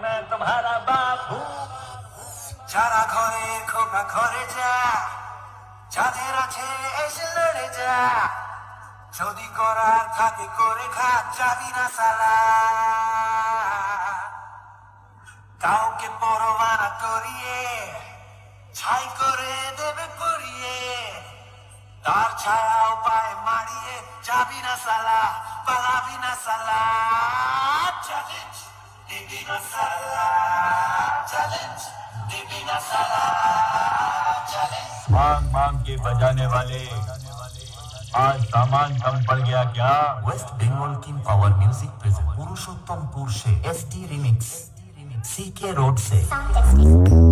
मैं तुम्हारा बाप हूँ। যারা ঘরে খোকা ঘরে যা, যাদের আছে এসে লড়ে যা, যদি করার থাকে করে খা, যাবি না সালা। কাউকে পরোয়া না করিয়ে ছাই করে দেবে পরিয়ে, তার ছায়াও পায়ে মারিয়ে যাবি না সালা, পালাবি না সালা। চ্যালেঞ্জ দিবি না সালা, চ্যালেঞ্জ দিবি না সালা, চ্যালেঞ্জ। मांग मांग के बजाने वाले आज सामान कम पड़ गया क्या? West Bengal king power music present Purushottampur से एसडी रिमिक्स सीके रोड से Sound Texas.